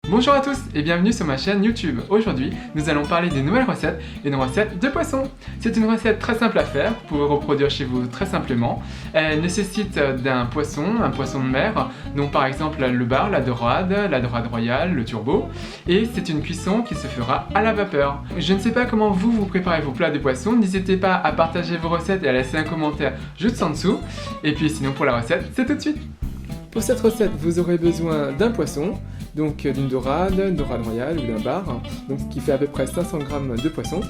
Bonjour à tous et bienvenue sur ma chaîne YouTube. Aujourd'hui, nous allons parler d'une nouvelle recette, une recette de poisson. C'est une recette très simple à faire, vous pouvez reproduire chez vous très simplement. Elle nécessite un poisson de mer, donc par exemple le bar, la dorade royale, le turbo. Et c'est une cuisson qui se fera à la vapeur. Je ne sais pas comment vous préparez vos plats de poisson, n'hésitez pas à partager vos recettes et à laisser un commentaire juste en dessous. Et puis sinon pour la recette, c'est tout de suite. Pour cette recette, vous aurez besoin d'un poisson, donc d'une dorade royale ou d'un bar, donc ce qui fait à peu près 500 g de poisson.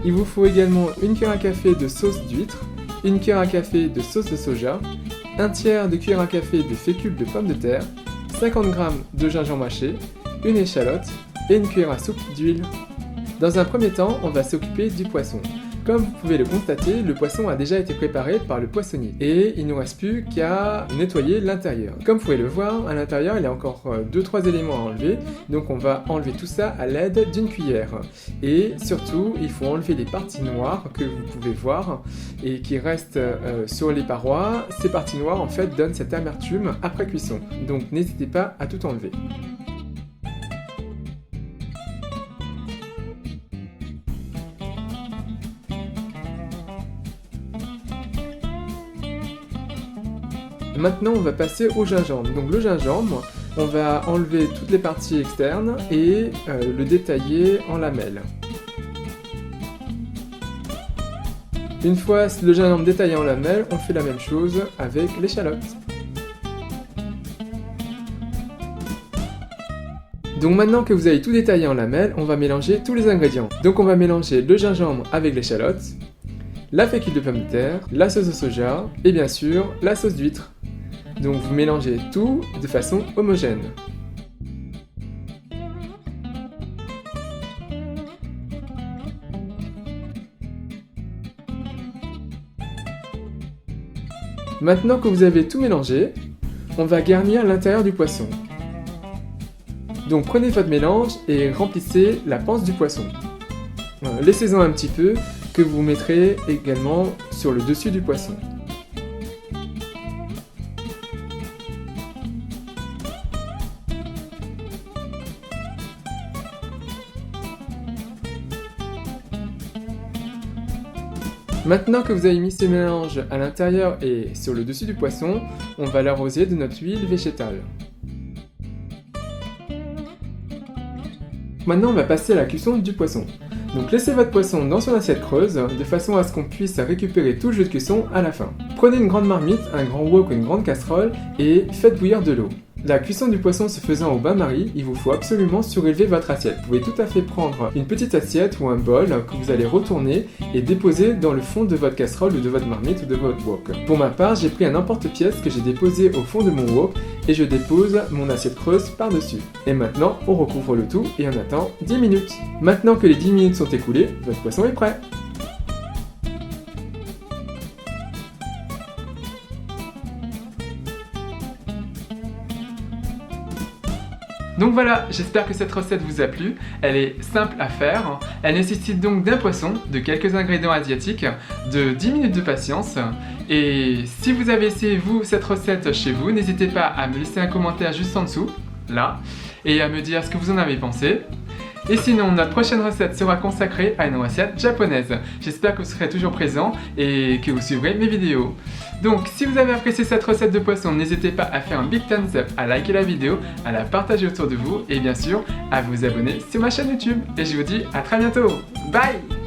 Il vous faut également une cuillère à café de sauce d'huître, une cuillère à café de sauce de soja, un tiers de cuillère à café de fécule de pommes de terre, 50 g de gingembre haché, une échalote et une cuillère à soupe d'huile. Dans un premier temps, on va s'occuper du poisson. Comme vous pouvez le constater, le poisson a déjà été préparé par le poissonnier et il ne nous reste plus qu'à nettoyer l'intérieur. Comme vous pouvez le voir, à l'intérieur il y a encore 2-3 éléments à enlever, donc on va enlever tout ça à l'aide d'une cuillère. Et surtout, il faut enlever les parties noires que vous pouvez voir et qui restent sur les parois. Ces parties noires en fait donnent cette amertume après cuisson, donc n'hésitez pas à tout enlever. Maintenant, on va passer au gingembre. Donc le gingembre, on va enlever toutes les parties externes et le détailler en lamelles. Une fois le gingembre détaillé en lamelles, on fait la même chose avec l'échalote. Donc maintenant que vous avez tout détaillé en lamelles, on va mélanger tous les ingrédients. Donc on va mélanger le gingembre avec l'échalote, la fécule de pommes de terre, la sauce de soja et bien sûr la sauce d'huître. Donc vous mélangez tout de façon homogène. Maintenant que vous avez tout mélangé, on va garnir l'intérieur du poisson. Donc prenez votre mélange et remplissez la panse du poisson. Laissez-en un petit peu que vous mettrez également sur le dessus du poisson. Maintenant que vous avez mis ce mélange à l'intérieur et sur le dessus du poisson, on va l'arroser de notre huile végétale. Maintenant on va passer à la cuisson du poisson. Donc laissez votre poisson dans son assiette creuse, de façon à ce qu'on puisse récupérer tout le jus de cuisson à la fin. Prenez une grande marmite, un grand wok ou une grande casserole et faites bouillir de l'eau. La cuisson du poisson se faisant au bain-marie, il vous faut absolument surélever votre assiette. Vous pouvez tout à fait prendre une petite assiette ou un bol que vous allez retourner et déposer dans le fond de votre casserole ou de votre marmite ou de votre wok. Pour ma part, j'ai pris un emporte-pièce que j'ai déposé au fond de mon wok et je dépose mon assiette creuse par-dessus. Et maintenant, on recouvre le tout et on attend 10 minutes. Maintenant que les 10 minutes sont écoulées, votre poisson est prêt. Donc voilà, j'espère que cette recette vous a plu, elle est simple à faire, elle nécessite donc d'un poisson, de quelques ingrédients asiatiques, de 10 minutes de patience, et si vous avez essayé vous cette recette chez vous, n'hésitez pas à me laisser un commentaire juste en dessous, là, et à me dire ce que vous en avez pensé. Et sinon, notre prochaine recette sera consacrée à une recette japonaise. J'espère que vous serez toujours présent et que vous suivrez mes vidéos. Donc, si vous avez apprécié cette recette de poisson, n'hésitez pas à faire un big thumbs up, à liker la vidéo, à la partager autour de vous et bien sûr, à vous abonner sur ma chaîne YouTube. Et je vous dis à très bientôt. Bye!